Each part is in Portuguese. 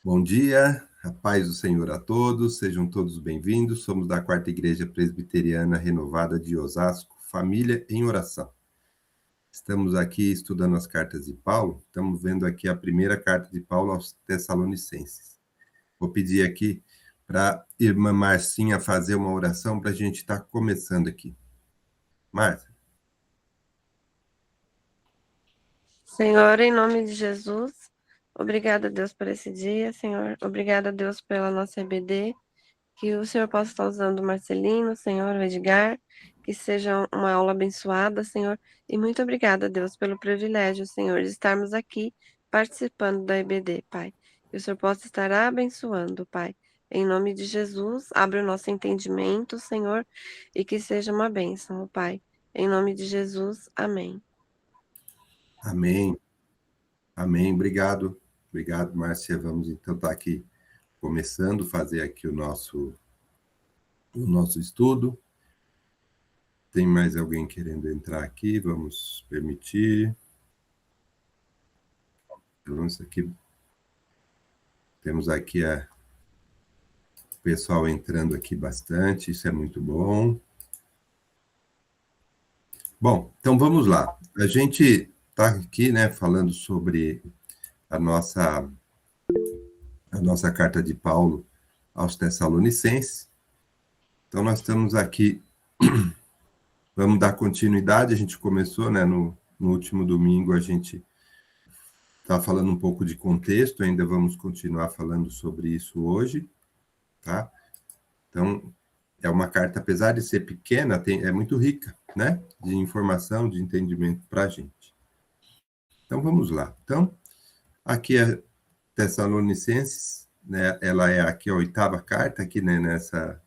Bom dia, a paz do Senhor a todos, sejam todos bem-vindos. Somos da Quarta Igreja Presbiteriana Renovada de Osasco, Família em Oração. Estamos aqui estudando as cartas de Paulo, estamos vendo aqui a primeira carta de Paulo aos Tessalonicenses. Vou pedir aqui para a irmã Marcinha fazer uma oração para a gente estar começando aqui. Márcia. Senhor, em nome de Jesus, obrigada, Deus, por esse dia, Senhor. Obrigada, Deus, pela nossa EBD. Que o Senhor possa estar usando o Marcelino, Senhor, o Edgar, que seja uma aula abençoada, Senhor. E muito obrigada, Deus, pelo privilégio, Senhor, de estarmos aqui participando da EBD, Pai. Que o Senhor possa estar abençoando, Pai. Em nome de Jesus, abre o nosso entendimento, Senhor, e que seja uma bênção, Pai. Em nome de Jesus, amém. Amém. Amém. Obrigado. Obrigado, Márcia. Vamos então estar aqui começando a fazer aqui o nosso estudo. Tem mais alguém querendo entrar aqui? Vamos permitir. Temos aqui o pessoal entrando aqui bastante, isso é muito bom. Bom, então vamos lá. A gente está aqui, né, falando sobre a nossa carta de Paulo aos Tessalonicenses. Então nós estamos aqui, vamos dar continuidade. A gente começou, né, no último domingo, a gente está falando um pouco de contexto, ainda vamos continuar falando sobre isso hoje, tá? Então, é uma carta, apesar de ser pequena, é muito rica, né? De informação, de entendimento para a gente. Então, vamos lá. Então, aqui é Tessalonicenses, né? Ela é aqui a 8ª carta, aqui, né, nessa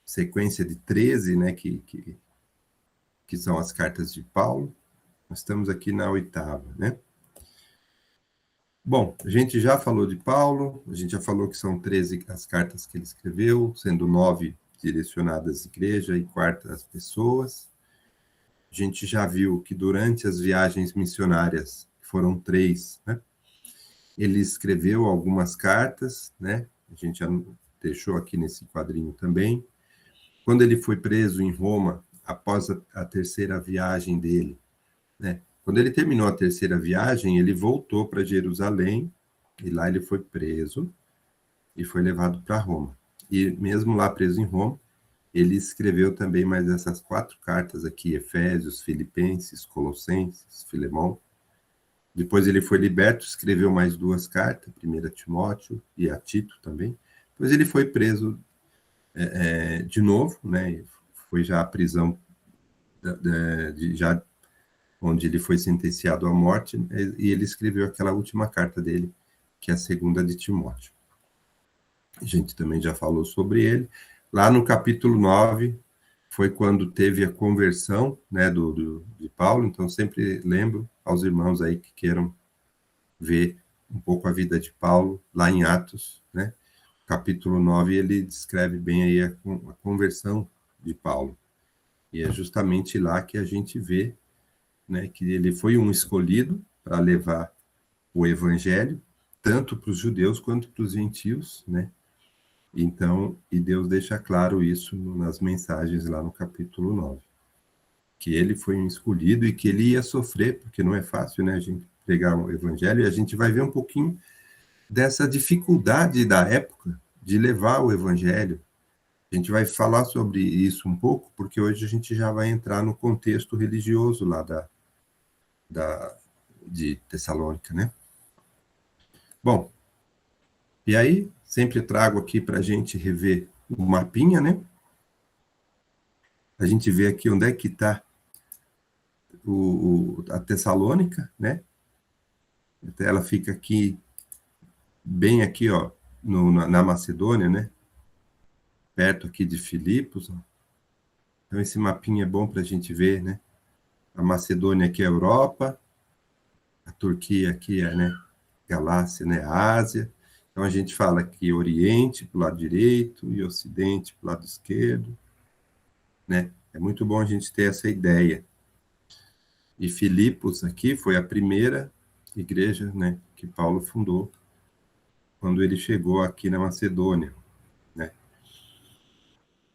sequência de 13, né? Que são as cartas de Paulo. Nós estamos aqui na 8ª, né? Bom, a gente já falou de Paulo, a gente já falou que são 13 as cartas que ele escreveu, sendo 9 direcionadas à igreja e 4 às pessoas. A gente já viu que durante as viagens missionárias, foram 3, né, ele escreveu algumas cartas, né? A gente já deixou aqui nesse quadrinho também. Quando ele foi preso em Roma, após a terceira viagem dele, né? Quando ele terminou a terceira viagem, ele voltou para Jerusalém, e lá ele foi preso e foi levado para Roma. E mesmo lá preso em Roma, ele escreveu também mais essas 4 cartas aqui, Efésios, Filipenses, Colossenses, Filemão. Depois ele foi liberto, escreveu mais 2 cartas, 1 Timóteo e a Tito também. Depois ele foi preso de novo, né? Foi já a prisão já onde ele foi sentenciado à morte, e ele escreveu aquela última carta dele, que é a 2ª de Timóteo. A gente também já falou sobre ele. Lá no capítulo 9, foi quando teve a conversão, né, de Paulo, então sempre lembro aos irmãos aí que queiram ver um pouco a vida de Paulo, lá em Atos, né, capítulo 9, ele descreve bem aí a conversão de Paulo, e é justamente lá que a gente vê, né, que ele foi um escolhido para levar o evangelho, tanto para os judeus quanto para os gentios, né? Então, e Deus deixa claro isso nas mensagens lá no capítulo 9, que ele foi um escolhido e que ele ia sofrer, porque não é fácil, né, a gente pregar o evangelho, e a gente vai ver um pouquinho dessa dificuldade da época de levar o evangelho. A gente vai falar sobre isso um pouco, porque hoje a gente já vai entrar no contexto religioso lá de Tessalônica, né? Bom, e aí sempre trago aqui para a gente rever o mapinha, né? A gente vê aqui onde é que está a Tessalônica, né? Ela fica aqui, bem aqui, ó, na Macedônia, né? Perto aqui de Filipos. Ó. Então esse mapinha é bom para a gente ver, né? A Macedônia aqui é a Europa, a Turquia aqui é, né, Galácia, né, a Ásia. Então a gente fala aqui Oriente para o lado direito e Ocidente para o lado esquerdo, né? É muito bom a gente ter essa ideia. E Filipos aqui foi a primeira igreja, né, que Paulo fundou. quando ele chegou aqui na Macedônia, né?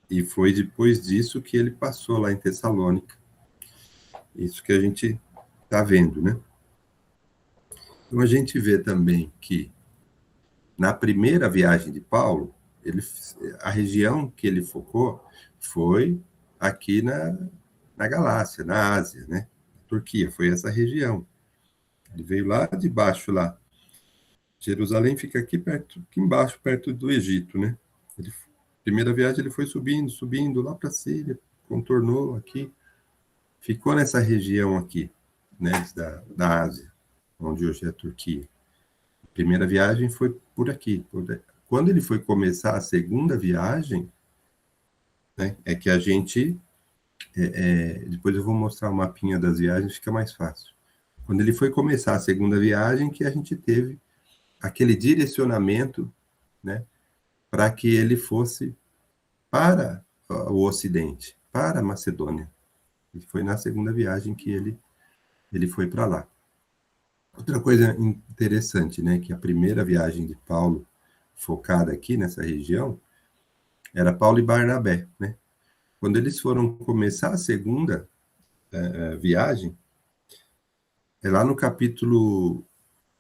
E foi depois disso que ele passou lá em Tessalônica. Isso que a gente está vendo, né? Então a gente vê também que na primeira viagem de Paulo, ele, a região que ele focou foi aqui na Galácia, na Ásia, né? Turquia, foi essa região. Ele veio lá de baixo, lá. Jerusalém fica aqui perto, aqui embaixo, perto do Egito, né? Ele, primeira viagem ele foi subindo, subindo lá para a Síria, contornou aqui, ficou nessa região aqui, né, da Ásia, onde hoje é a Turquia. A primeira viagem foi por aqui. Quando ele foi começar a segunda viagem, né, é que a gente, depois eu vou mostrar o mapinha das viagens, fica mais fácil. Quando ele foi começar a segunda viagem, que a gente teve aquele direcionamento, né, para que ele fosse para o Ocidente, para a Macedônia. E foi na segunda viagem que ele foi para lá. Outra coisa interessante, né, que a primeira viagem de Paulo, focada aqui nessa região, era Paulo e Barnabé, né? Quando eles foram começar a segunda viagem, é lá no capítulo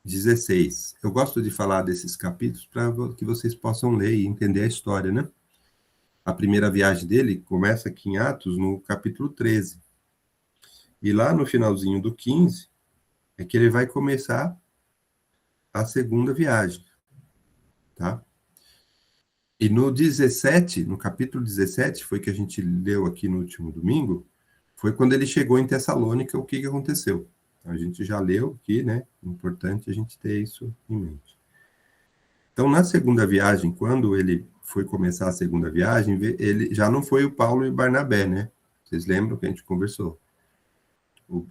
16. Eu gosto de falar desses capítulos para que vocês possam ler e entender a história, né? A primeira viagem dele começa aqui em Atos, no capítulo 13. E lá no finalzinho do 15, é que ele vai começar a segunda viagem, tá? E no 17, no capítulo 17, foi que a gente leu aqui no último domingo, foi quando ele chegou em Tessalônica, o que que aconteceu. A gente já leu aqui, né? Importante a gente ter isso em mente. Então, na segunda viagem, quando ele foi começar a segunda viagem, ele já não foi o Paulo e o Barnabé, né? Vocês lembram que a gente conversou? O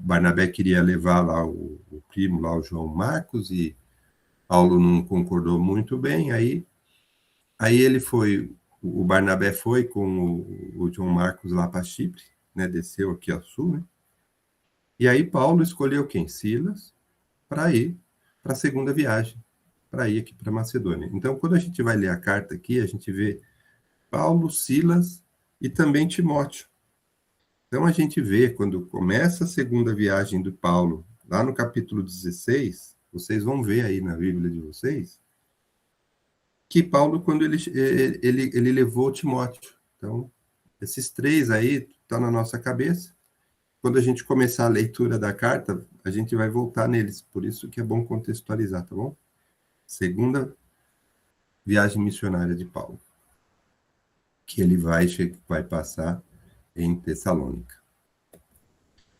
Barnabé queria levar lá o primo, lá o João Marcos, e Paulo não concordou muito bem, aí ele foi, o Barnabé foi com o João Marcos lá para Chipre, né? Desceu aqui ao sul, né? E aí Paulo escolheu quem? Silas, para ir para a segunda viagem, para ir aqui para Macedônia. Então, quando a gente vai ler a carta aqui, a gente vê Paulo, Silas e também Timóteo. Então, a gente vê, quando começa a segunda viagem do Paulo, lá no capítulo 16, vocês vão ver aí na Bíblia de vocês, que Paulo, quando ele levou Timóteo. Então, esses três aí estão na nossa cabeça. Quando a gente começar a leitura da carta, a gente vai voltar neles. Por isso que é bom contextualizar, tá bom? Segunda viagem missionária de Paulo, que ele vai passar em Tessalônica.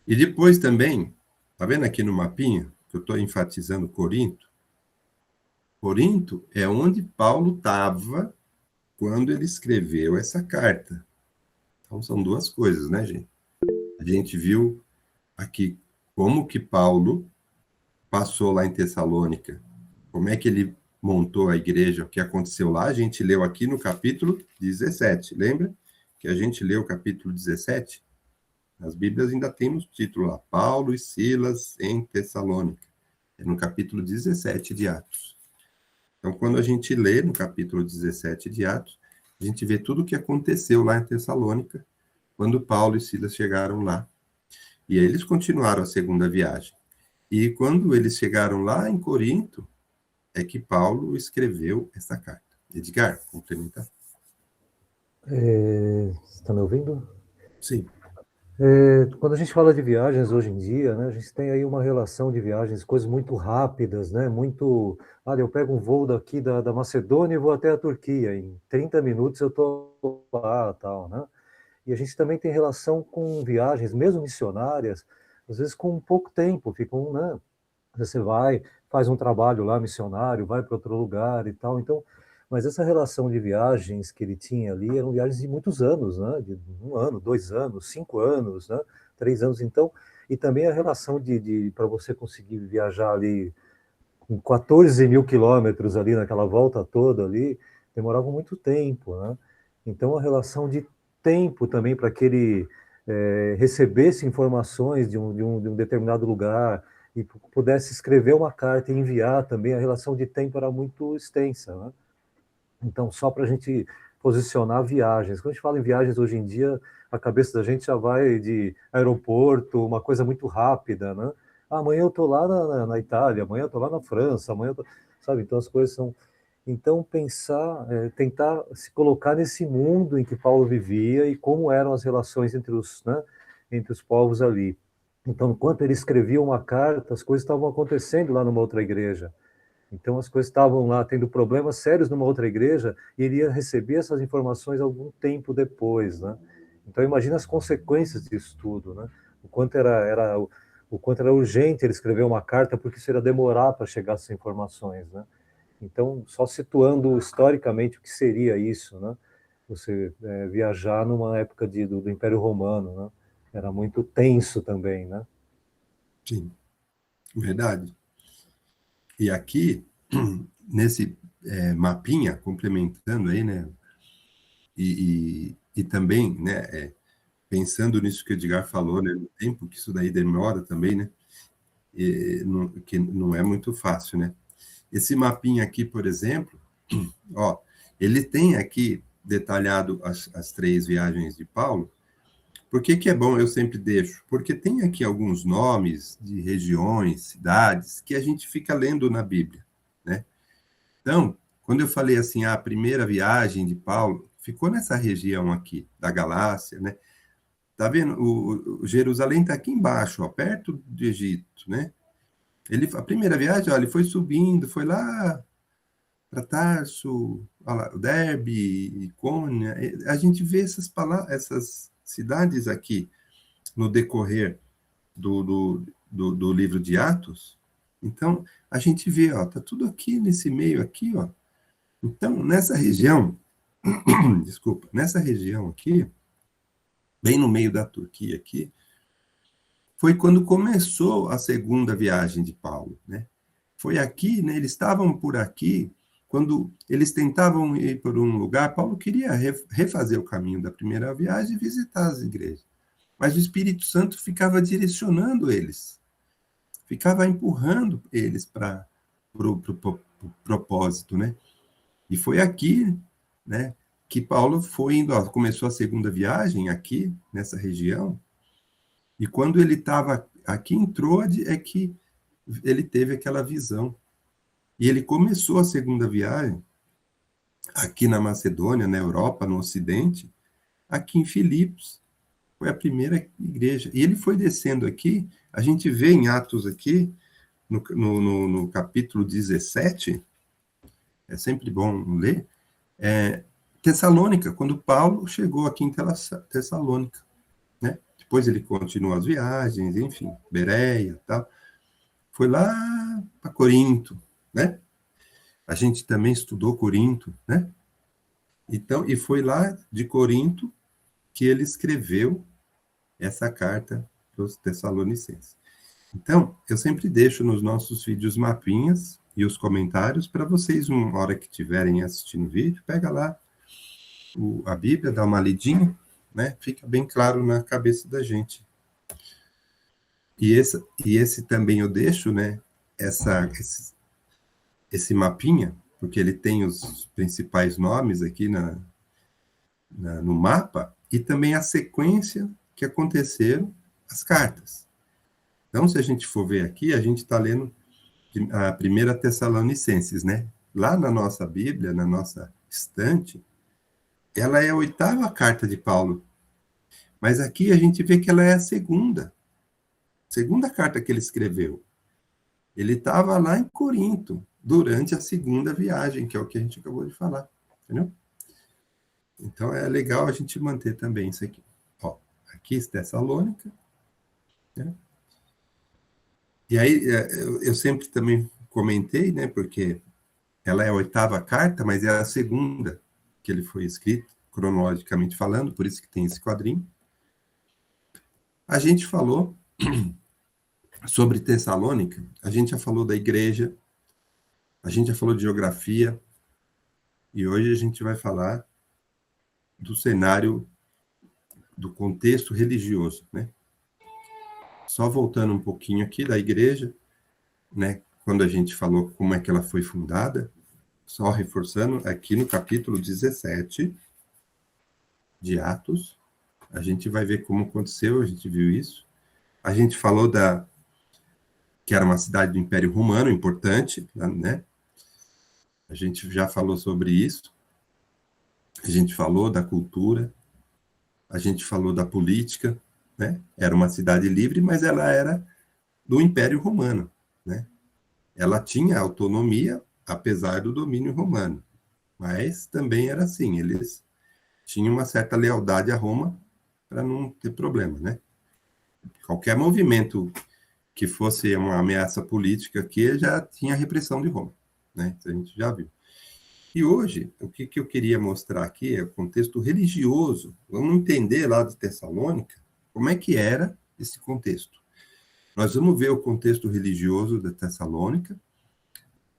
E depois também, tá vendo aqui no mapinha, que eu estou enfatizando Corinto? Corinto é onde Paulo estava quando ele escreveu essa carta. Então, são duas coisas, né, gente? A gente viu aqui como que Paulo passou lá em Tessalônica, como é que ele montou a igreja, o que aconteceu lá, a gente leu aqui no capítulo 17, lembra? Que a gente leu o capítulo 17? As Bíblias ainda tem no título lá, Paulo e Silas em Tessalônica. É no capítulo 17 de Atos. Então, quando a gente lê no capítulo 17 de Atos, a gente vê tudo o que aconteceu lá em Tessalônica, quando Paulo e Silas chegaram lá. E aí eles continuaram a segunda viagem. E quando eles chegaram lá em Corinto, é que Paulo escreveu essa carta. Edgar, complementar. Você está me ouvindo? Sim. Quando a gente fala de viagens hoje em dia, né, a gente tem aí uma relação de viagens, coisas muito rápidas, né, muito... Olha, eu pego um voo daqui da Macedônia e vou até a Turquia, em 30 minutos eu estou lá, tal, né? E a gente também tem relação com viagens, mesmo missionárias, às vezes com pouco tempo, ficam, né? Você vai, faz um trabalho lá missionário, vai para outro lugar e tal. Então, mas essa relação de viagens que ele tinha ali eram viagens de muitos anos, né? De 1 ano, 2 anos, 5 anos, né? 3 anos. Então, e também a relação de para você conseguir viajar ali com 14 mil quilômetros ali naquela volta toda ali, demorava muito tempo, né? Então, a relação de tempo também para que ele recebesse informações de um determinado lugar e pudesse escrever uma carta e enviar também, a relação de tempo era muito extensa, né? Então, só para a gente posicionar viagens. Quando a gente fala em viagens hoje em dia, a cabeça da gente já vai de aeroporto, uma coisa muito rápida, né? Ah, amanhã eu estou lá na Itália, amanhã eu estou lá na França, amanhã eu tô... Sabe? Então, as coisas são... Então, pensar, tentar se colocar nesse mundo em que Paulo vivia e como eram as relações entre os, né, entre os povos ali. Então, enquanto ele escrevia uma carta, as coisas estavam acontecendo lá numa outra igreja. Então, as coisas estavam lá tendo problemas sérios numa outra igreja e ele ia receber essas informações algum tempo depois, né? Então, imagina as consequências disso tudo, né? O quanto era urgente ele escrever uma carta, porque isso ia demorar para chegar essas informações, né? Então, só situando historicamente o que seria isso, né? Você viajar numa época do Império Romano, né? Era muito tenso também, né? Sim, verdade. E aqui, nesse mapinha, complementando aí, né? E também, né? Pensando nisso que o Edgar falou, né? No tempo que isso daí demora também, né? Que não é muito fácil, né? Esse mapinha aqui, por exemplo, ó, ele tem aqui detalhado as 3 viagens de Paulo. Por que é bom? Eu sempre deixo. Porque tem aqui alguns nomes de regiões, cidades, que a gente fica lendo na Bíblia, né? Então, quando eu falei assim, a primeira viagem de Paulo ficou nessa região aqui, da Galácia, né? Tá vendo? O Jerusalém está aqui embaixo, ó, perto do Egito, né? A primeira viagem, ó, ele foi subindo, foi lá para Tarso, Derbe, Icônia. A gente vê essas cidades aqui no decorrer do livro de Atos. Então, a gente vê, ó, tá tudo aqui nesse meio aqui, ó. Então, nessa região, desculpa, nessa região aqui, bem no meio da Turquia aqui, foi quando começou a segunda viagem de Paulo, né? Foi aqui, né? Eles estavam por aqui, quando eles tentavam ir por um lugar, Paulo queria refazer o caminho da primeira viagem e visitar as igrejas. Mas o Espírito Santo ficava direcionando eles, ficava empurrando eles para o propósito, né? E foi aqui, né, que Paulo foi indo, ó, começou a segunda viagem aqui, nessa região, e quando ele estava aqui em Troade, é que ele teve aquela visão. E ele começou a segunda viagem aqui na Macedônia, na Europa, no Ocidente, aqui em Filipos. Foi a primeira igreja. E ele foi descendo aqui, a gente vê em Atos aqui, no capítulo 17, é sempre bom ler, Tessalônica, quando Paulo chegou aqui em Tessalônica, né? Depois ele continuou as viagens, enfim, Bereia, tal. Foi lá para Corinto, né? A gente também estudou Corinto, né? Então, e foi lá de Corinto que ele escreveu essa carta para os Tessalonicenses. Então, eu sempre deixo nos nossos vídeos mapinhas e os comentários para vocês, uma hora que estiverem assistindo o vídeo, pega lá a Bíblia, dá uma lidinha, né? Fica bem claro na cabeça da gente. E esse também eu deixo, né? Esse mapinha, porque ele tem os principais nomes aqui no mapa, e também a sequência que aconteceram as cartas. Então, se a gente for ver aqui, a gente está lendo a primeira Tessalonicenses, né? Lá na nossa Bíblia, na nossa estante, ela é a 8ª carta de Paulo. Mas aqui a gente vê que ela é a segunda carta que ele escreveu. Ele estava lá em Corinto, durante a segunda viagem, que é o que a gente acabou de falar, entendeu? Então, é legal a gente manter também isso aqui. Ó, aqui está Tessalônica, né? E aí, eu sempre também comentei, né, porque ela é a 8ª carta, mas é a segunda que ele foi escrito, cronologicamente falando, por isso que tem esse quadrinho. A gente falou sobre Tessalônica, a gente já falou da igreja, a gente já falou de geografia, e hoje a gente vai falar do cenário, do contexto religioso, né? Só voltando um pouquinho aqui da igreja, né, quando a gente falou como é que ela foi fundada, só reforçando, aqui no capítulo 17 de Atos, a gente vai ver como aconteceu, a gente viu isso. A gente falou que era uma cidade do Império Romano, importante, né? A gente já falou sobre isso. A gente falou da cultura, a gente falou da política, né? Era uma cidade livre, mas ela era do Império Romano, né? Ela tinha autonomia, apesar do domínio romano, mas também era assim, eles tinham uma certa lealdade a Roma para não ter problema, né? Qualquer movimento que fosse uma ameaça política aqui já tinha repressão de Roma, né? Isso a gente já viu. E hoje, o que eu queria mostrar aqui é o contexto religioso. Vamos entender lá de Tessalônica como é que era esse contexto. Nós vamos ver o contexto religioso da Tessalônica.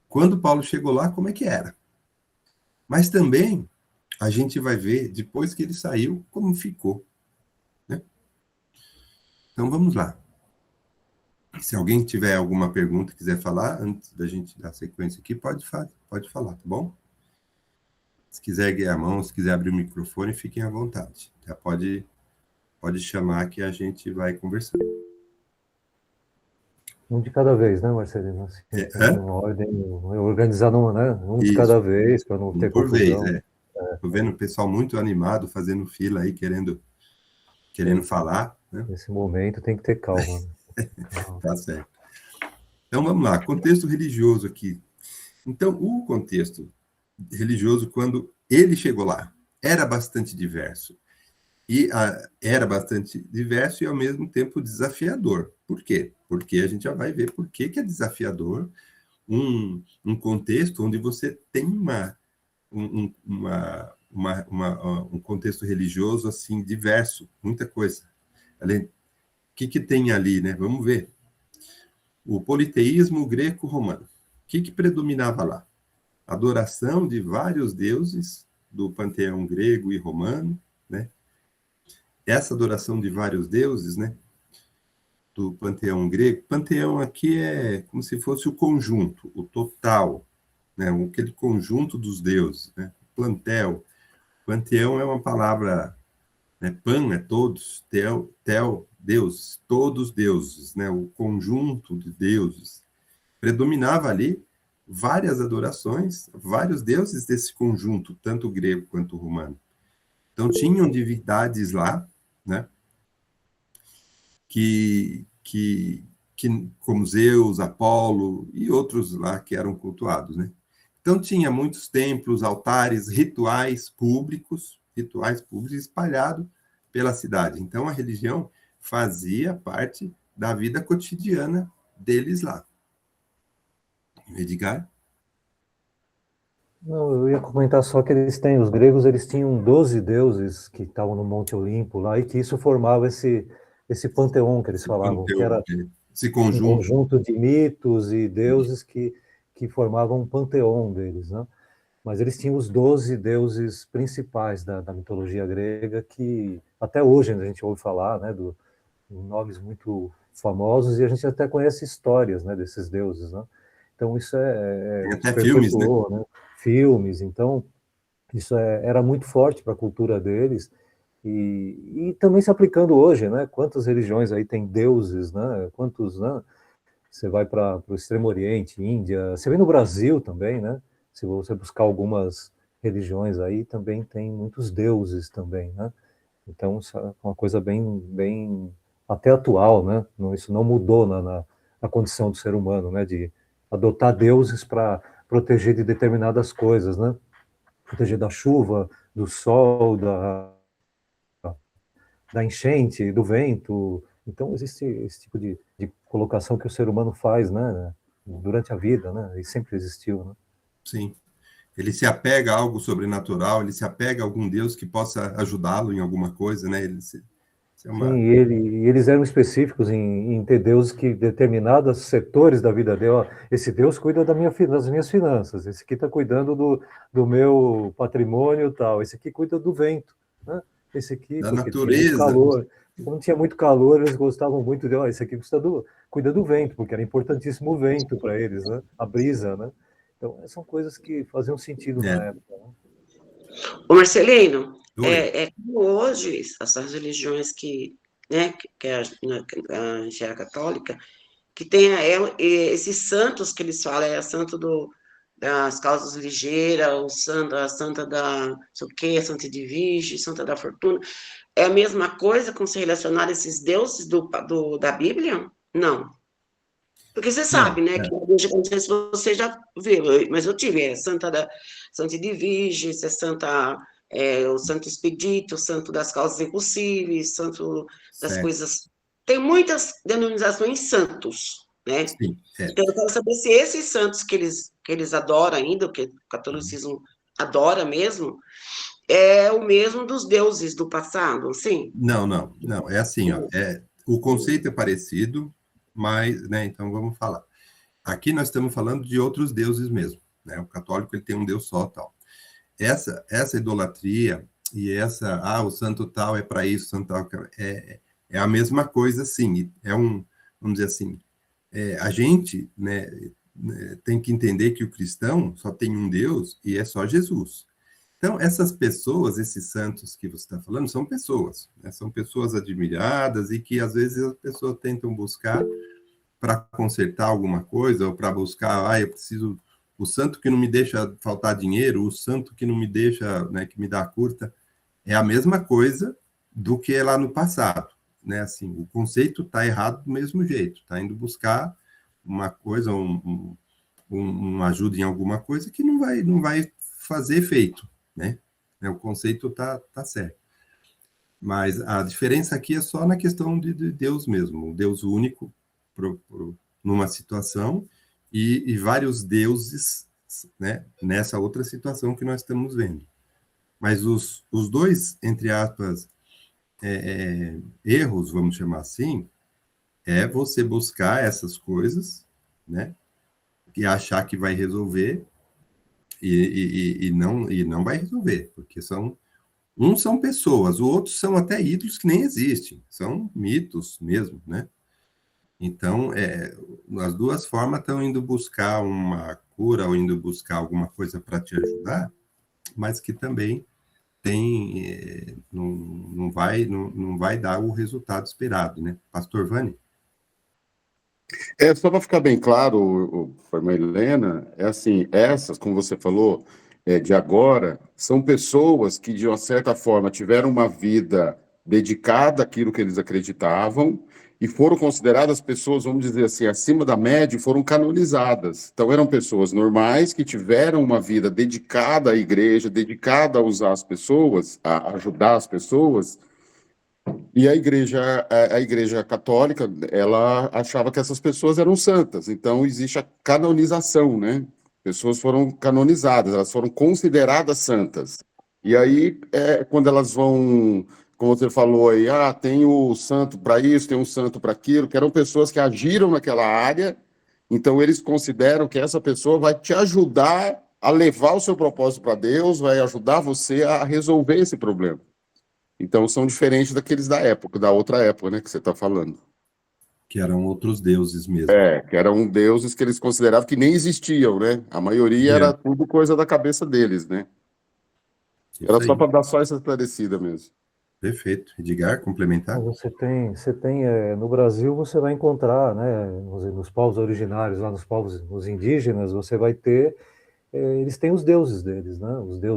Quando Paulo chegou lá, como é que era? Mas também a gente vai ver, depois que ele saiu, como ficou, né? Então vamos lá. Se alguém tiver alguma pergunta, quiser falar, antes da gente dar sequência aqui, pode falar, tá bom? Se quiser erguer a mão, se quiser abrir o microfone, fiquem à vontade. Já pode chamar que a gente vai conversar. Um de cada vez, né, Marcelino? Assim, É? uma ordem, organizar, né? Um de cada vez, para não ter por confusão. vez, Estou vendo o pessoal muito animado, fazendo fila aí, querendo falar, né? Nesse momento tem que ter calma. Tá certo. Então, vamos lá. Contexto religioso aqui. Então, o contexto religioso, quando ele chegou lá, era bastante diverso. Era bastante diverso e, ao mesmo tempo, desafiador. Por quê? Porque a gente já vai ver por que é desafiador um contexto onde você tem um contexto religioso assim diverso, muita coisa. O que tem ali, né? Vamos ver. O politeísmo greco-romano. O que predominava lá? Adoração de vários deuses do panteão grego e romano, né? Essa adoração de vários deuses, né? Do panteão grego. Panteão aqui é como se fosse o conjunto, o total, né? Aquele conjunto dos deuses, né? Plantel. Panteão é uma palavra, né? Pan é todos, tel, deuses, todos deuses, né? O conjunto de deuses. Predominava ali várias adorações, vários deuses desse conjunto, tanto grego quanto romano. Então, tinham divindades lá, né? Como Zeus, Apolo e outros lá que eram cultuados, né? Então, tinha muitos templos, altares, rituais públicos espalhados pela cidade. Então, a religião fazia parte da vida cotidiana deles lá. Edgar? Não, eu ia comentar só que os gregos, eles tinham 12 deuses que estavam no Monte Olimpo lá, e que isso formava esse panteão que eles falavam, que era esse um conjunto. conjunto de mitos e deuses que formavam um panteão deles, né? Mas eles tinham os 12 deuses principais da mitologia grega, que até hoje a gente ouve falar, né, nomes muito famosos, e a gente até conhece histórias, né, desses deuses, né? Então isso Tem até se filmes, né? perpetuou, né? Filmes, então isso era muito forte para a cultura deles, e também se aplicando hoje, né? Quantas religiões aí tem deuses, né? Quantos, né? Você vai para o Extremo Oriente, Índia, você vem no Brasil também, né? Se você buscar algumas religiões aí, também tem muitos deuses também, né? Então, isso é uma coisa bem até atual, né? Isso não mudou na condição do ser humano, né? De adotar deuses para proteger de determinadas coisas, né? Proteger da chuva, do sol, da enchente, do vento. Então, existe esse tipo de colocação que o ser humano faz, né? Durante a vida, né? E sempre existiu, né? Sim. Ele se apega a algo sobrenatural, ele se apega a algum Deus que possa ajudá-lo em alguma coisa, né? Sim, e eles eram específicos em ter deuses que determinados setores da vida dele, ó, esse Deus cuida das minhas finanças, esse aqui está cuidando do meu patrimônio e tal, esse aqui cuida do vento, né? Esse aqui, da porque tinha muito natureza. calor. Quando tinha muito calor, eles gostavam muito de, isso aqui cuida do vento, porque era importantíssimo o vento para eles, né? A brisa, né? Então, são coisas que faziam sentido na época. Né? Ô Marcelino, Oi. como hoje essas religiões né, que a gente é católica, que tem esses santos que eles falam, santo das causas ligeiras, a santa da, não sei o quê, santa de Virgem, santa da fortuna, é a mesma coisa com se relacionar a esses deuses da Bíblia? Não. Porque você sabe, Não, né, que a igreja, não sei se você já viu, mas eu tive, Santa de Virgem, o Santo Expedito, o Santo das Causas Impossíveis, Santo das certo. Coisas... Tem muitas denominações santos, né? Sim, Então, eu quero saber se esses santos que eles adoram ainda, que o catolicismo adora mesmo, é o mesmo dos deuses do passado, sim? Não. É assim, ó. O conceito é parecido, mas, né? Então vamos falar. Aqui nós estamos falando de outros deuses mesmo, né? O católico ele tem um Deus só, tal. Essa idolatria e o santo tal é para isso, santo tal é a mesma coisa, sim. Vamos dizer assim, a gente, né, tem que entender que o cristão só tem um Deus e é só Jesus. Então, essas pessoas, esses santos que você está falando, são pessoas, né? São pessoas admiradas e que às vezes as pessoas tentam buscar para consertar alguma coisa ou para buscar, eu preciso o santo que não me deixa faltar dinheiro, o santo que não me deixa, né, que me dá curta, é a mesma coisa do que é lá no passado, né? Assim, o conceito está errado do mesmo jeito, está indo buscar uma coisa, uma ajuda em alguma coisa que não vai fazer efeito, né? O conceito tá certo. Mas a diferença aqui é só na questão de Deus mesmo, o Deus único numa situação e vários deuses, né, nessa outra situação que nós estamos vendo. Mas os dois, entre aspas, erros, vamos chamar assim, é você buscar essas coisas, né, e achar que vai resolver e não vai resolver, porque uns são pessoas, os outros são até ídolos que nem existem, são mitos mesmo, né? Então, as duas formas estão indo buscar uma cura ou indo buscar alguma coisa para te ajudar, mas que também não vai dar o resultado esperado, né? Pastor Vani? Só para ficar bem claro, a irmã Helena, assim, essas, como você falou, de agora, são pessoas que, de uma certa forma, tiveram uma vida dedicada àquilo que eles acreditavam e foram consideradas pessoas, vamos dizer assim, acima da média e foram canonizadas. Então, eram pessoas normais que tiveram uma vida dedicada à igreja, dedicada a usar as pessoas, a ajudar as pessoas, e a igreja católica, ela achava que essas pessoas eram santas. Então, existe a canonização, né? Pessoas foram canonizadas, elas foram consideradas santas. E aí, quando elas vão, como você falou aí, tem o santo para isso, tem um santo para aquilo, que eram pessoas que agiram naquela área, então eles consideram que essa pessoa vai te ajudar a levar o seu propósito para Deus, vai ajudar você a resolver esse problema. Então, são diferentes daqueles da outra época, né, que você está falando. Que eram outros deuses mesmo. Que eram deuses que eles consideravam que nem existiam, né? A maioria era tudo coisa da cabeça deles, né? Isso Era só aí. para dar só essa esclarecida mesmo. Perfeito. Edgar, complementar? Você tem no Brasil você vai encontrar, né, nos povos originários, lá nos indígenas, você vai ter, eles têm os deuses deles, né?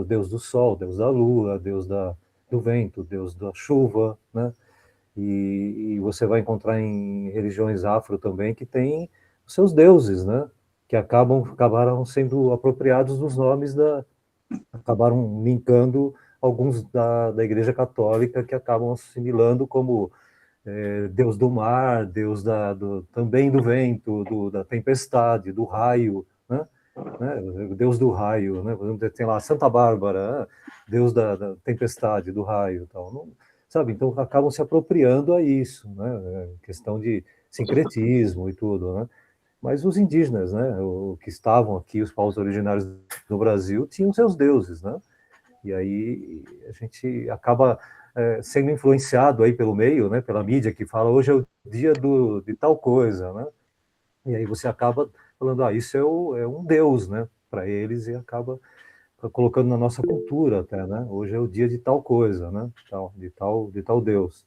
Deus do sol, Deus da lua, Deus do vento, Deus da chuva, né? E você vai encontrar em religiões afro também que tem os seus deuses, né? Que acabaram sendo apropriados dos nomes acabaram linkando alguns da Igreja Católica que acabam assimilando como Deus do mar, Deus também do vento, da tempestade, do raio, né? Deus do raio, né? Tem lá Santa Bárbara, né? Deus da tempestade, do raio, tal. Não, sabe? Então acabam se apropriando a isso, né? Questão de sincretismo e tudo, né? Mas os indígenas, né? Que estavam aqui, os povos originários do Brasil, tinham seus deuses, né? E aí a gente acaba sendo influenciado aí pelo meio, né, pela mídia, que fala hoje é o dia de tal coisa, né? E aí você acaba falando, isso é um Deus, né, para eles, e acaba colocando na nossa cultura até, né? Hoje é o dia de tal coisa, né? De tal Deus.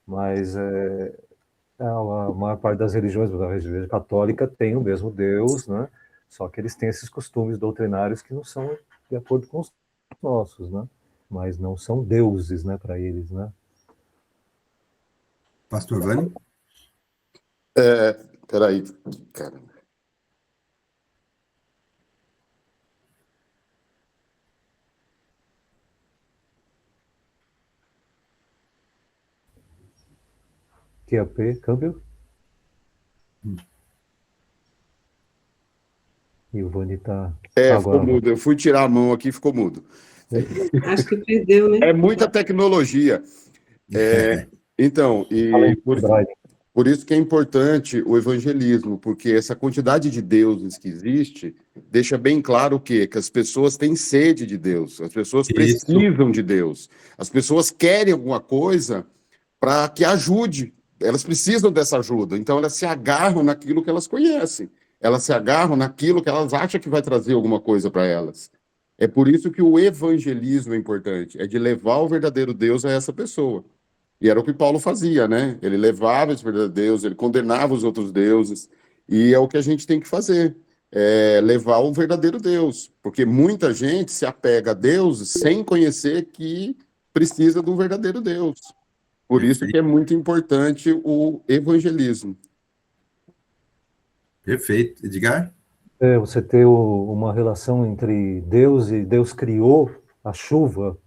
Mas a maior parte das religiões, da religião católica, tem o mesmo Deus, né? Só que eles têm esses costumes doutrinários que não são de acordo com os nossos, né? Mas não são deuses, né, para eles, né? Pastor Vani? Peraí, cara. QAP, câmbio. E o Vani tá... Ficou mudo. Eu fui tirar a mão aqui e ficou mudo. Acho que perdeu, né? É muita tecnologia. Então, e por isso que é importante o evangelismo, porque essa quantidade de deuses que existe deixa bem claro o quê? Que as pessoas têm sede de Deus, as pessoas precisam de Deus, as pessoas querem alguma coisa para que ajude, elas precisam dessa ajuda, então elas se agarram naquilo que elas conhecem, elas se agarram naquilo que elas acham que vai trazer alguma coisa para elas. É por isso que o evangelismo é importante, é de levar o verdadeiro Deus a essa pessoa. E era o que Paulo fazia, né? Ele levava esse verdadeiro Deus, ele condenava os outros deuses, e é o que a gente tem que fazer, levar o verdadeiro Deus, porque muita gente se apega a Deus sem conhecer que precisa do verdadeiro Deus. Por isso que é muito importante o evangelismo. Perfeito. Edgar? Você ter uma relação entre Deus e Deus criou a chuva,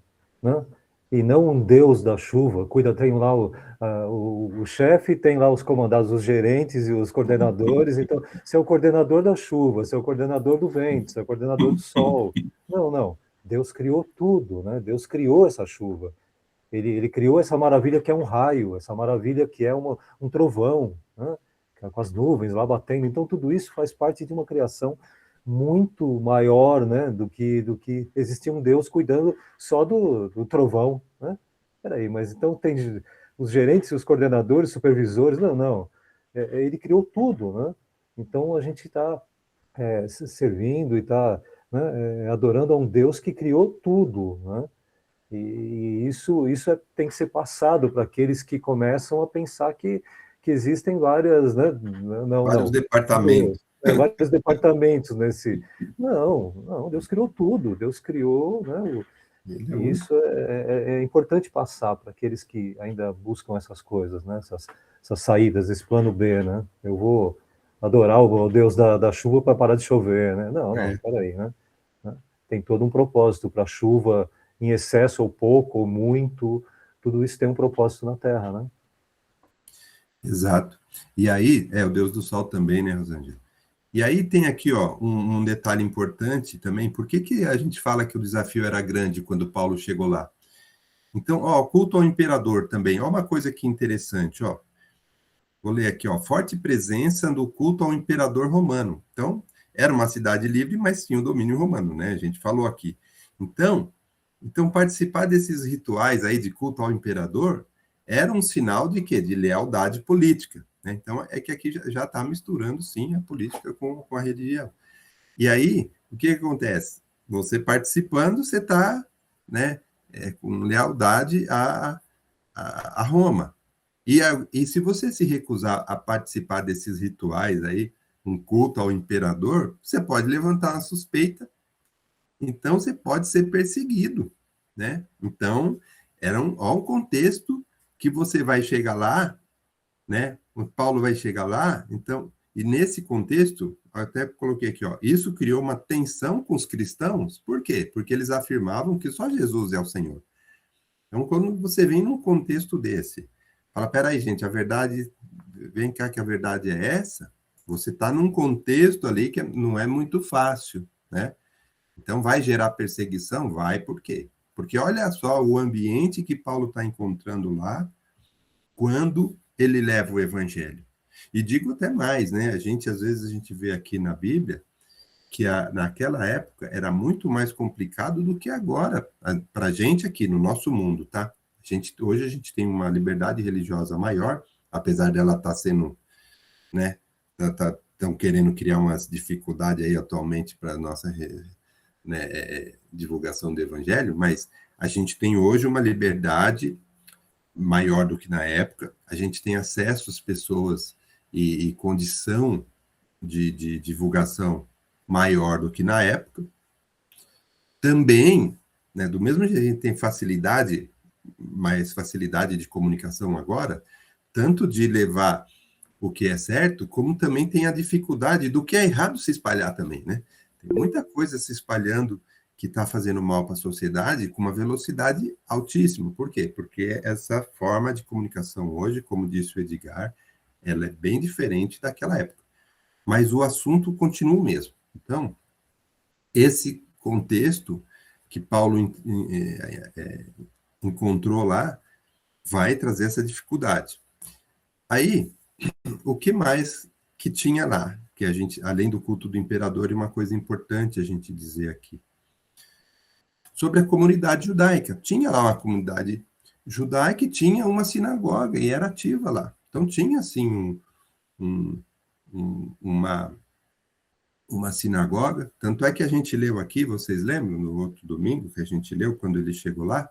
né? E não um Deus da chuva. Tem lá o chefe, tem lá os comandados, os gerentes e os coordenadores. Então, você é o coordenador da chuva, você é o coordenador do vento, você é o coordenador do sol. Não. Deus criou tudo, né? Deus criou essa chuva. Ele criou essa maravilha que é um raio, essa maravilha que é um trovão, né? Com as nuvens lá batendo. Então, tudo isso faz parte de uma criação muito maior, né, do que existia um Deus cuidando só do trovão, né? Peraí, mas então tem os gerentes, os coordenadores, supervisores? Não. Ele criou tudo, né? Então, a gente está servindo e está, né, adorando a um Deus que criou tudo, né? E isso tem que ser passado para aqueles que começam a pensar que existem várias, né? Vários departamentos. Vários departamentos nesse... Não, Deus criou tudo, Deus criou, né? E isso é importante passar para aqueles que ainda buscam essas coisas, né? Essas saídas, esse plano B, né? Eu vou adorar o Deus da chuva para parar de chover, né? Não, peraí, né? Tem todo um propósito para a chuva, em excesso ou pouco, ou muito, tudo isso tem um propósito na Terra, né? Exato. E aí, o Deus do Sol também, né, Rosângela? E aí tem aqui, um detalhe importante também. Por que a gente fala que o desafio era grande quando Paulo chegou lá? Então, culto ao imperador também. Uma coisa que interessante, Vou ler aqui, forte presença do culto ao imperador romano. Então, era uma cidade livre, mas tinha o domínio romano, né? A gente falou aqui. Então participar desses rituais aí de culto ao imperador era um sinal de quê? De lealdade política, né? Então, é que aqui já está misturando, sim, a política com a religião. E aí, o que acontece? Você participando, você está, né, com lealdade a Roma. E se você se recusar a participar desses rituais aí, um culto ao imperador, você pode levantar uma suspeita, então você pode ser perseguido, né? Então, era um contexto que você vai chegar lá, né? O Paulo vai chegar lá, então, e nesse contexto, eu até coloquei aqui, isso criou uma tensão com os cristãos, por quê? Porque eles afirmavam que só Jesus é o Senhor. Então, quando você vem num contexto desse, fala, peraí, gente, a verdade, vem cá que a verdade é essa, você está num contexto ali que não é muito fácil, né? Então, vai gerar perseguição? Vai, por quê? Porque olha só o ambiente que Paulo está encontrando lá quando ele leva o evangelho. E digo até mais, né? Às vezes a gente vê aqui na Bíblia que naquela época era muito mais complicado do que agora, para a gente aqui no nosso mundo, tá? Hoje a gente tem uma liberdade religiosa maior, apesar dela estar sendo, né, estão querendo criar umas dificuldades aí atualmente para a nossa, né, divulgação do evangelho, mas a gente tem hoje uma liberdade maior do que na época, a gente tem acesso às pessoas e condição de divulgação maior do que na época. Também, né, do mesmo jeito que a gente tem facilidade, mais facilidade de comunicação agora, tanto de levar o que é certo, como também tem a dificuldade do que é errado se espalhar também, né? Tem muita coisa se espalhando que está fazendo mal para a sociedade com uma velocidade altíssima. Por quê? Porque essa forma de comunicação hoje, como disse o Edgar, ela é bem diferente daquela época. Mas o assunto continua o mesmo. Então, esse contexto que Paulo encontrou lá vai trazer essa dificuldade. Aí, o que mais que tinha lá? Que a gente, além do culto do imperador, é uma coisa importante a gente dizer aqui. Sobre a comunidade judaica. Tinha lá uma comunidade judaica e tinha uma sinagoga, e era ativa lá. Então, tinha, assim, uma sinagoga. Tanto é que a gente leu aqui, vocês lembram, no outro domingo que a gente leu, quando ele chegou lá?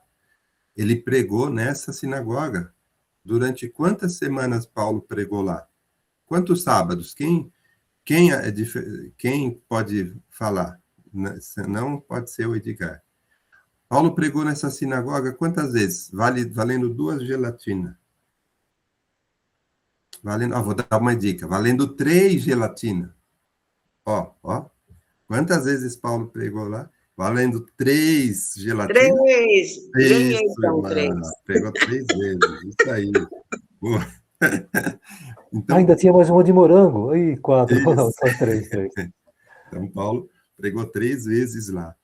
Ele pregou nessa sinagoga. Durante quantas semanas Paulo pregou lá? Quantos sábados? Quem pode falar? Não pode ser o Edgar. Paulo pregou nessa sinagoga quantas vezes? Valendo 2 gelatinas. Vou dar uma dica. Valendo 3 gelatinas. Ó. Quantas vezes Paulo pregou lá? Valendo 3 gelatinas. 3! Ganhei, então, 3. Pregou 3 vezes. Isso aí. Boa. Então, ainda tinha mais uma de morango. Aí, 4. Não, só 3. Então, Paulo pregou 3 vezes lá.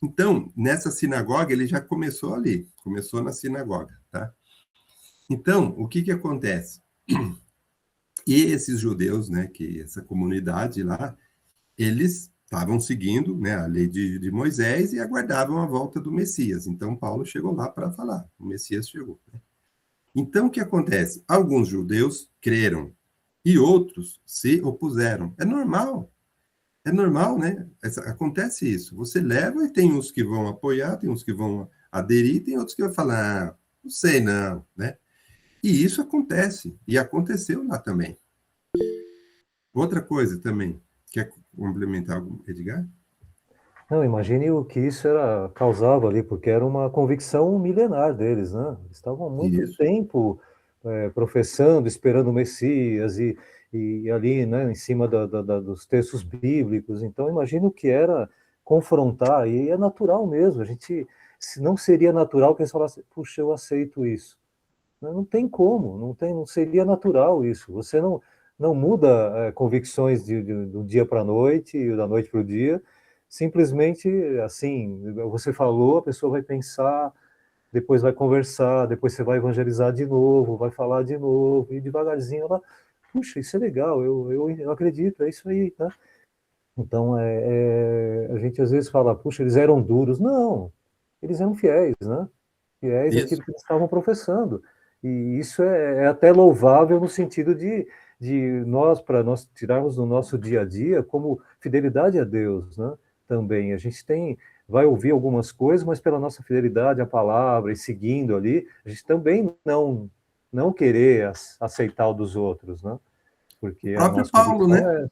Então, nessa sinagoga, ele já começou ali. Começou na sinagoga, tá? Então, o que acontece? E esses judeus, né, que essa comunidade lá, eles estavam seguindo, né, a lei de Moisés e aguardavam a volta do Messias. Então, Paulo chegou lá para falar. O Messias chegou, né? Então, o que acontece? Alguns judeus creram e outros se opuseram. É normal, né? Acontece isso. Você leva e tem uns que vão apoiar, tem uns que vão aderir, tem outros que vão falar, não sei não, né? E isso acontece, e aconteceu lá também. Outra coisa também, quer complementar algo, Edgar? Não, imagine o que isso causava ali, porque era uma convicção milenar deles, né? Eles estavam há muito tempo professando, esperando o Messias e ali, né, em cima dos textos bíblicos. Então, imagine o que era confrontar, e é natural mesmo. Se não seria natural que eles falassem, puxa, eu aceito isso. Não tem como, não seria natural isso. Você não muda convicções do dia para a noite e da noite para o dia. Simplesmente, assim, você falou, a pessoa vai pensar, depois vai conversar, depois você vai evangelizar de novo, vai falar de novo, e devagarzinho ela, puxa, isso é legal, eu acredito, é isso aí, né? Então, a gente às vezes fala, puxa, eles eram duros. Não, eles eram fiéis, né? Fiéis àquilo que eles estavam professando. E isso é até louvável no sentido de para nós tirarmos do nosso dia a dia como fidelidade a Deus, né? Também a gente vai ouvir algumas coisas, mas pela nossa fidelidade à palavra e seguindo ali, a gente também não querer aceitar o dos outros, né? Porque o próprio Paulo, né?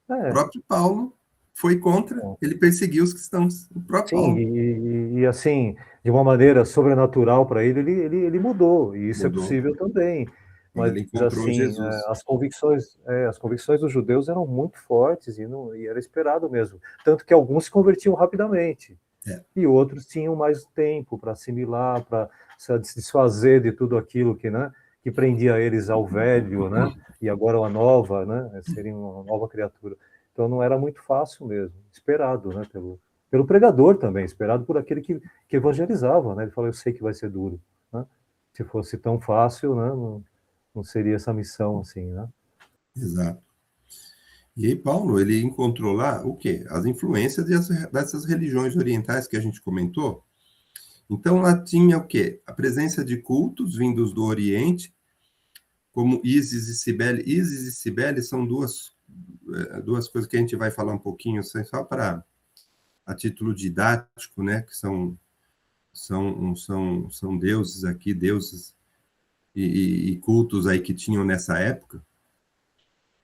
O próprio Paulo foi contra, ele perseguiu os cristãos. O próprio Paulo. E assim, de uma maneira sobrenatural para ele mudou, e isso é possível também. Mas ele encontrou assim, Jesus. as convicções dos judeus eram muito fortes e era esperado mesmo. Tanto que alguns se convertiam rapidamente. E outros tinham mais tempo para assimilar, para se desfazer de tudo aquilo que prendia eles ao velho, né? E agora a nova, né? Seriam uma nova criatura. Então não era muito fácil mesmo, esperado, né? Pelo pregador também, esperado por aquele que evangelizava, né? Ele falou, eu sei que vai ser duro, né? Se fosse tão fácil, né? Não seria essa missão assim, né? Exato. E aí Paulo, ele encontrou lá o quê? As influências dessas religiões orientais que a gente comentou. Então, lá tinha o quê? A presença de cultos vindos do Oriente, como Ísis e Cibele. Ísis e Cibele são duas coisas que a gente vai falar um pouquinho, só para a título didático, né, que são deuses aqui, deuses e cultos aí que tinham nessa época.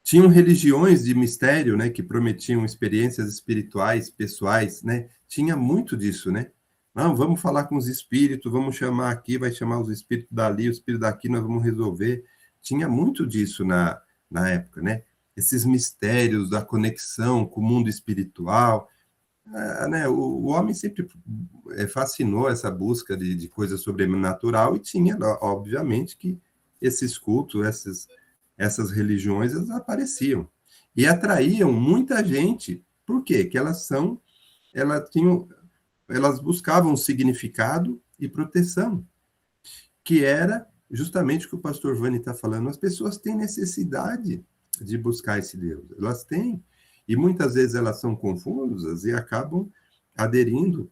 Tinham religiões de mistério, né, que prometiam experiências espirituais, pessoais, né? Tinha muito disso, né? Não, vamos falar com os espíritos, vamos chamar aqui, vai chamar os espíritos dali, o espírito daqui, nós vamos resolver. Tinha muito disso na época, né? Esses mistérios da conexão com o mundo espiritual, né? O homem sempre fascinou essa busca de coisa sobrenatural e tinha, obviamente, que esses cultos, essas religiões, elas apareciam e atraíam muita gente. Por quê? Que elas buscavam significado e proteção, que era justamente o que o pastor Vani está falando. As pessoas têm necessidade de buscar esse Deus, elas têm, e muitas vezes elas são confusas e acabam aderindo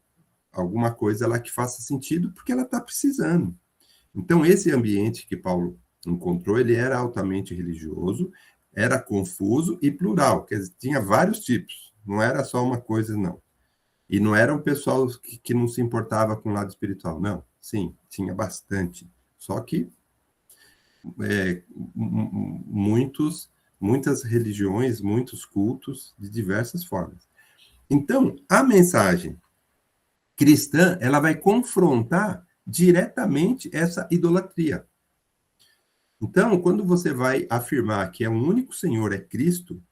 a alguma coisa lá que faça sentido, porque ela está precisando. Então, esse ambiente que Paulo encontrou, ele era altamente religioso, era confuso e plural, quer dizer, tinha vários tipos, não era só uma coisa, não. E não era um pessoal que não se importava com o lado espiritual, não. Sim, tinha bastante. Só que muitas religiões, muitos cultos de diversas formas. Então, a mensagem cristã, ela vai confrontar diretamente essa idolatria. Então, quando você vai afirmar que é um único Senhor, é Cristo,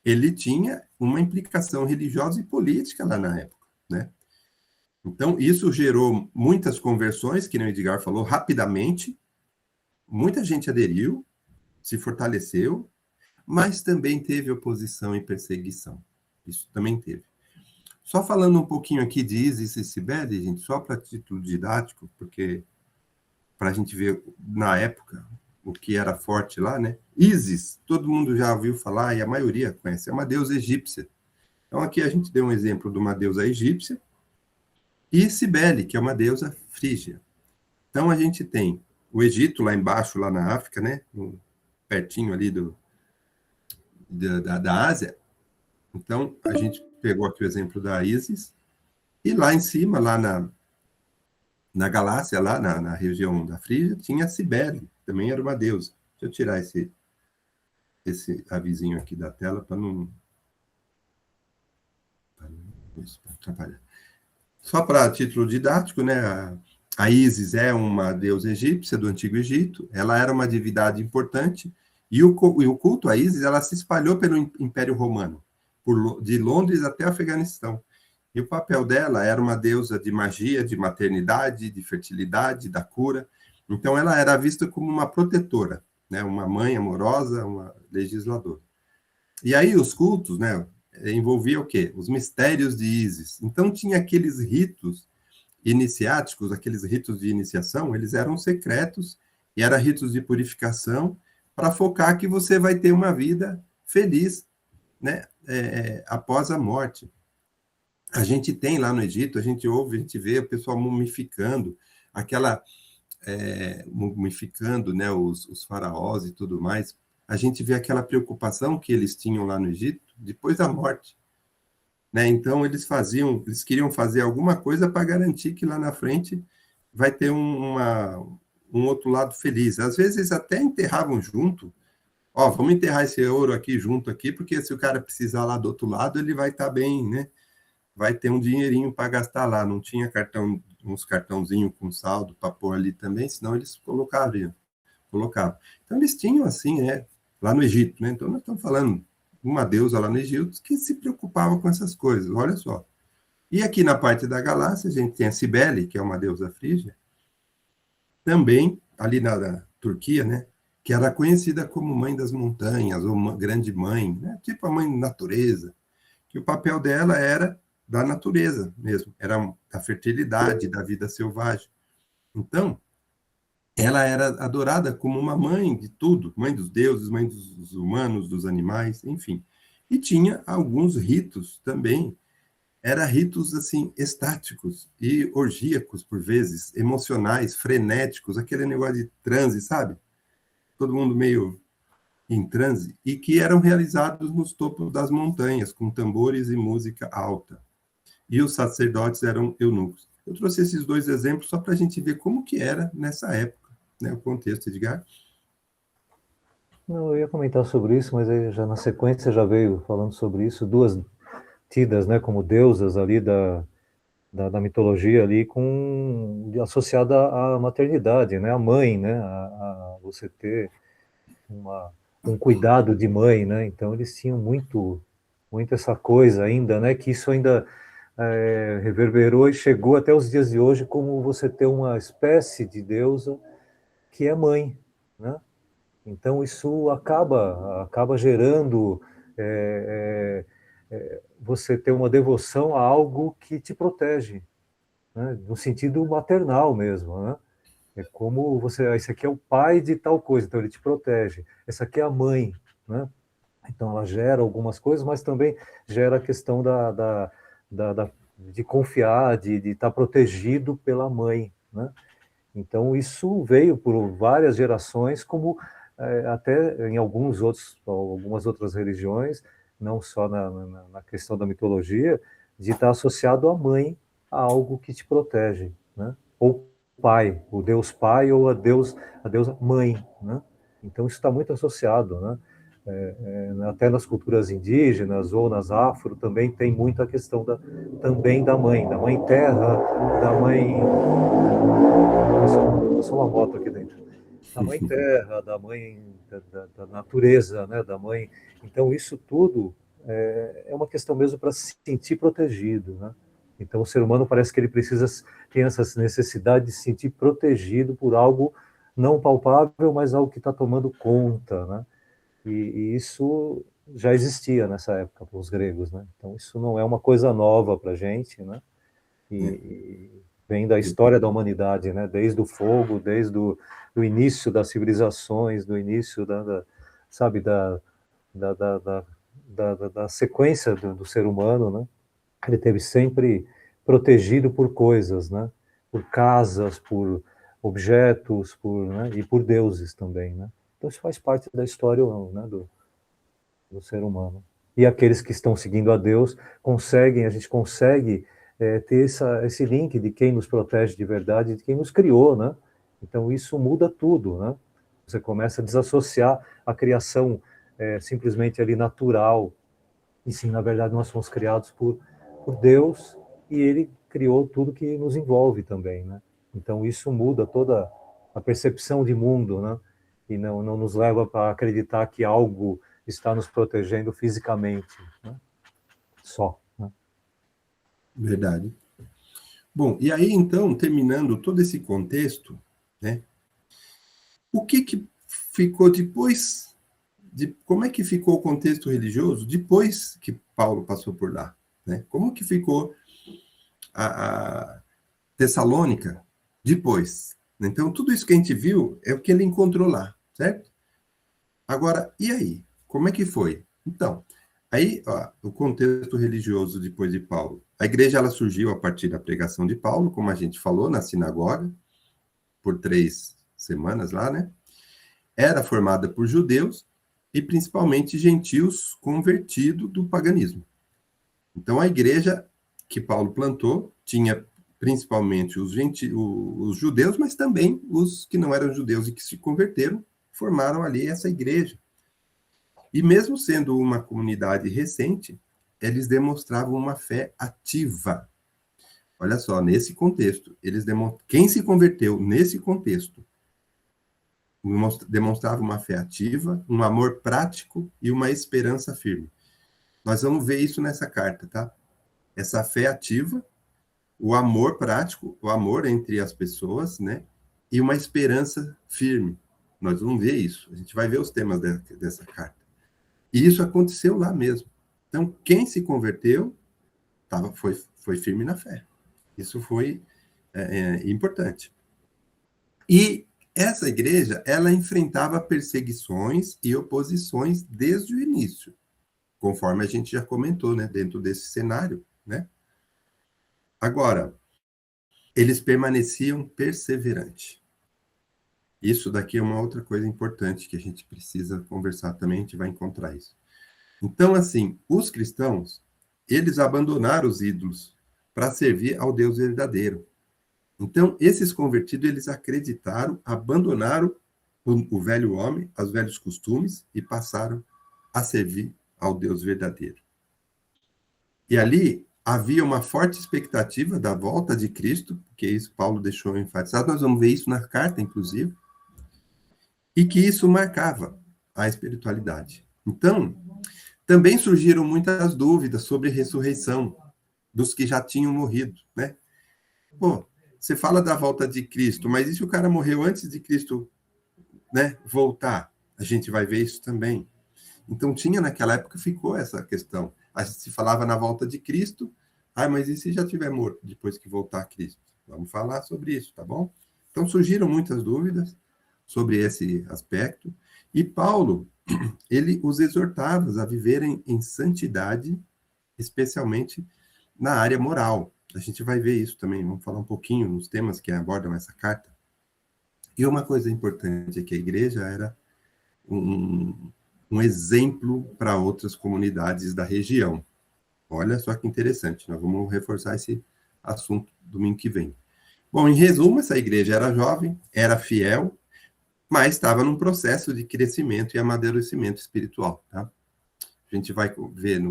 ele tinha uma implicação religiosa e política lá na época, né? Então, isso gerou muitas conversões, que nem o Edgar falou, rapidamente. Muita gente aderiu, se fortaleceu, mas também teve oposição e perseguição. Isso também teve. Só falando um pouquinho aqui de Ísis e Cibele, gente, só para título didático, porque para a gente ver na época o que era forte lá, né? Ísis, todo mundo já ouviu falar e a maioria conhece, é uma deusa egípcia. Então aqui a gente deu um exemplo de uma deusa egípcia e Cibele, que é uma deusa frígia. Então a gente tem o Egito lá embaixo, lá na África, né? Pertinho ali da Ásia. Então a gente pegou aqui o exemplo da Ísis e lá em cima, lá na Galácia, lá na região da Frígia, tinha a Cibele, também era uma deusa. Deixa eu tirar esse avisinho aqui da tela para não atrapalhar. Só para título didático, né? A Ísis é uma deusa egípcia do Antigo Egito, ela era uma divindade importante, e o culto a Ísis, ela se espalhou pelo Império Romano, de Londres até o Afeganistão. E o papel dela era uma deusa de magia, de maternidade, de fertilidade, da cura. Então, ela era vista como uma protetora, né? Uma mãe amorosa, uma legisladora. E aí, os cultos, né? Envolvia o quê? Os mistérios de Ísis. Então, tinha aqueles ritos iniciáticos, aqueles ritos de iniciação, eles eram secretos, e eram ritos de purificação, para focar que você vai ter uma vida feliz, né? Após a morte. A gente tem lá no Egito, a gente ouve, a gente vê o pessoal mumificando, mumificando, né, os faraós e tudo mais. A gente vê aquela preocupação que eles tinham lá no Egito depois da morte, né? Então eles queriam fazer alguma coisa para garantir que lá na frente vai ter um outro lado feliz. Às vezes eles até enterravam junto. Ó, vamos enterrar esse ouro aqui junto aqui, porque se o cara precisar lá do outro lado, ele vai estar bem, né? Vai ter um dinheirinho para gastar lá. Não tinha uns cartãozinhos com saldo para pôr ali também, senão eles colocavam. Então, eles tinham assim, né? Lá no Egito, né? Então, nós estamos falando de uma deusa lá no Egito que se preocupava com essas coisas, olha só. E aqui na parte da Galácia, a gente tem a Cibele, que é uma deusa frígia, também ali na Turquia, né? Que era conhecida como mãe das montanhas, ou grande mãe, né? Tipo a mãe natureza, que o papel dela era da natureza mesmo, era da fertilidade, da vida selvagem. Então, ela era adorada como uma mãe de tudo, mãe dos deuses, mãe dos humanos, dos animais, enfim. E tinha alguns ritos também Era ritos, assim, estáticos e orgíacos, por vezes, emocionais, frenéticos, aquele negócio de transe, sabe? Todo mundo meio em transe, e que eram realizados nos topos das montanhas, com tambores e música alta. E os sacerdotes eram eunucos. Eu trouxe esses dois exemplos só para a gente ver como que era nessa época, né, o contexto, Edgar. Não, eu ia comentar sobre isso, mas aí já na sequência já veio falando sobre isso, duas tidas, né, como deusas ali da mitologia ali, associada à maternidade, né, a mãe, né, a você ter um cuidado de mãe, né, então eles tinham muito essa coisa ainda, né, que isso ainda reverberou e chegou até os dias de hoje como você ter uma espécie de deusa que é mãe, né? Então isso acaba gerando você ter uma devoção a algo que te protege, né? No sentido maternal mesmo, né? É como esse aqui é o pai de tal coisa, então ele te protege. Essa aqui é a mãe, né? Então ela gera algumas coisas, mas também gera a questão de confiar, de estar protegido pela mãe, né? Então isso veio por várias gerações, como até em algumas outras religiões, não só na questão da mitologia, de estar associado à mãe, a algo que te protege, né? Ou pai, o Deus pai ou a deusa mãe, né? Então isso está muito associado, né? Até nas culturas indígenas ou nas afro também tem muito a questão também da mãe terra, da mãe. Passou uma moto aqui dentro. Da mãe terra, da mãe da natureza, né? Da mãe. Então isso tudo é uma questão mesmo para se sentir protegido, né? Então o ser humano parece que ele tem essa necessidade de se sentir protegido por algo não palpável, mas algo que está tomando conta, né? E isso já existia nessa época para os gregos, né? Então isso não é uma coisa nova para a gente, né? E vem da história da humanidade, né? Desde o fogo, desde do início das civilizações, do início sabe, da sequência do ser humano, né? Ele teve sempre protegido por coisas, né? Por casas, por objetos, né? E por deuses também, né? Então isso faz parte da história, né? Do ser humano. E aqueles que estão seguindo a Deus a gente consegue ter esse link de quem nos protege de verdade, de quem nos criou, né? Então isso muda tudo, né? Você começa a desassociar a criação simplesmente ali natural, e sim, na verdade, nós fomos criados por Deus, e Ele criou tudo que nos envolve também, né? Então isso muda toda a percepção de mundo, né? E não nos leva para acreditar que algo está nos protegendo fisicamente, né? Só, né? Verdade. Bom, e aí, então, terminando todo esse contexto, né? O que ficou depois como é que ficou o contexto religioso depois que Paulo passou por lá, né? Como que ficou a Tessalônica depois? Então, tudo isso que a gente viu é o que ele encontrou lá, certo? Agora, e aí? Como é que foi? Então, aí, ó, o contexto religioso depois de Paulo. A igreja ela surgiu a partir da pregação de Paulo, como a gente falou, na sinagoga, por 3 semanas lá, né? Era formada por judeus e principalmente gentios convertidos do paganismo. Então, a igreja que Paulo plantou tinha principalmente os judeus, mas também os que não eram judeus e que se converteram, formaram ali essa igreja. E mesmo sendo uma comunidade recente, eles demonstravam uma fé ativa. Olha só, nesse contexto, quem se converteu nesse contexto demonstrava uma fé ativa, um amor prático e uma esperança firme. Nós vamos ver isso nessa carta, tá? Essa fé ativa, o amor prático, o amor entre as pessoas, né? E uma esperança firme. Nós vamos ver isso. A gente vai ver os temas dessa carta. E isso aconteceu lá mesmo. Então, quem se converteu foi firme na fé. Isso foi importante. E essa igreja, ela enfrentava perseguições e oposições desde o início, conforme a gente já comentou, né, dentro desse cenário, né? Agora, eles permaneciam perseverantes. Isso daqui é uma outra coisa importante que a gente precisa conversar também, a gente vai encontrar isso. Então, assim, os cristãos, eles abandonaram os ídolos para servir ao Deus verdadeiro. Então, esses convertidos, eles acreditaram, abandonaram o velho homem, os velhos costumes, e passaram a servir ao Deus verdadeiro. E ali havia uma forte expectativa da volta de Cristo, porque isso Paulo deixou enfatizado, nós vamos ver isso na carta, inclusive, e que isso marcava a espiritualidade. Então, também surgiram muitas dúvidas sobre ressurreição dos que já tinham morrido, né? Pô, você fala da volta de Cristo, mas e se o cara morreu antes de Cristo, né, voltar? A gente vai ver isso também. Então, naquela época, ficou essa questão. A gente se falava na volta de Cristo, mas e se já tiver morto depois que voltar Cristo? Vamos falar sobre isso, tá bom? Então, surgiram muitas dúvidas sobre esse aspecto, e Paulo, ele os exortava a viverem em santidade, especialmente na área moral. A gente vai ver isso também, vamos falar um pouquinho nos temas que abordam essa carta. E uma coisa importante é que a igreja era um exemplo para outras comunidades da região. Olha só que interessante, nós vamos reforçar esse assunto domingo que vem. Bom, em resumo, essa igreja era jovem, era fiel, mas estava num processo de crescimento e amadurecimento espiritual, tá? A gente vai ver,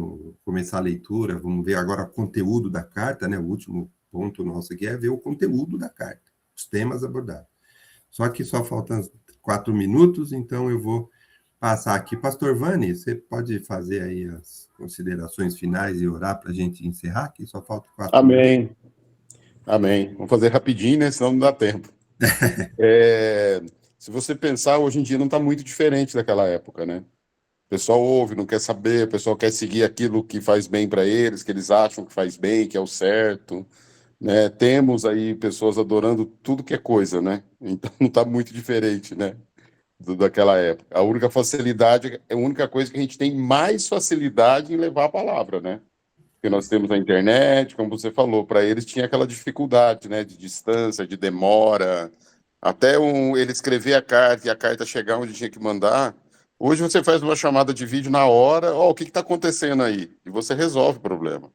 começar a leitura, vamos ver agora o conteúdo da carta, né? O último ponto nosso aqui é ver o conteúdo da carta, os temas abordados. Só que só faltam 4 minutos, então eu vou passar aqui. Pastor Vani, você pode fazer aí as considerações finais e orar para a gente encerrar, que só falta 4 minutos. Amém. Amém. Vamos fazer rapidinho, né? Senão não dá tempo. Se você pensar, hoje em dia não está muito diferente daquela época, né? O pessoal ouve, não quer saber, o pessoal quer seguir aquilo que faz bem para eles, que eles acham que faz bem, que é o certo, né? Temos aí pessoas adorando tudo que é coisa, né? Então não está muito diferente, né? Daquela época. A única facilidade, a única coisa que a gente tem mais facilidade em levar a palavra, né? Porque nós temos a internet, como você falou, para eles tinha aquela dificuldade, né? De distância, de demora, até ele escrever a carta e a carta chegar onde tinha que mandar. Hoje você faz uma chamada de vídeo na hora, o que está acontecendo aí? E você resolve o problema.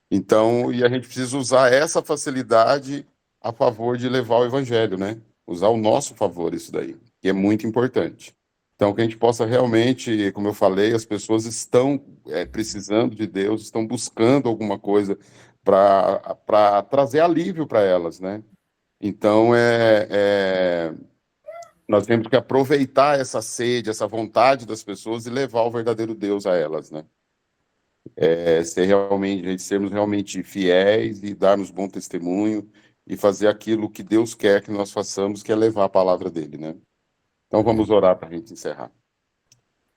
Então, e a gente precisa usar essa facilidade a favor de levar o evangelho, né? Usar ao nosso favor isso daí, que é muito importante. Então, que a gente possa realmente, como eu falei, as pessoas estão precisando de Deus, estão buscando alguma coisa para trazer alívio para elas, né? Então, nós temos que aproveitar essa sede, essa vontade das pessoas e levar o verdadeiro Deus a elas, né? Sermos realmente fiéis e darmos bom testemunho e fazer aquilo que Deus quer que nós façamos, que é levar a palavra dele, né? Então vamos orar para a gente encerrar.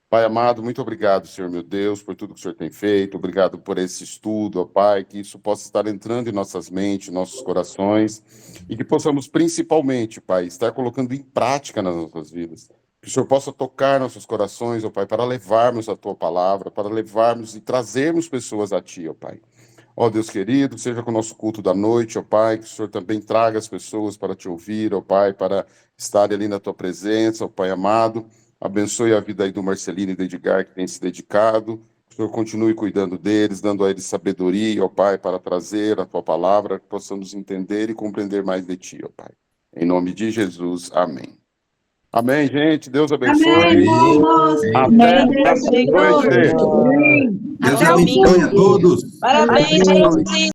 Pai amado, muito obrigado, Senhor meu Deus, por tudo que o Senhor tem feito. Obrigado por esse estudo, ó Pai, que isso possa estar entrando em nossas mentes, em nossos corações, e que possamos principalmente, Pai, estar colocando em prática nas nossas vidas. Que o Senhor possa tocar nossos corações, ó Pai, para levarmos a Tua palavra, para levarmos e trazermos pessoas a Ti, ó Pai. Ó Deus querido, seja com o nosso culto da noite, ó Pai, que o Senhor também traga as pessoas para Te ouvir, ó Pai, para estarem ali na Tua presença, ó Pai amado. Abençoe a vida aí do Marcelino e do Edgar, que tem se dedicado. Que o Senhor continue cuidando deles, dando a eles sabedoria, ó Pai, para trazer a Tua palavra, que possamos entender e compreender mais de Ti, ó Pai. Em nome de Jesus, amém. Amém, gente. Deus abençoe. Amém, irmãos. Até Deus a noite. Deus abençoe a todos. Parabéns, gente.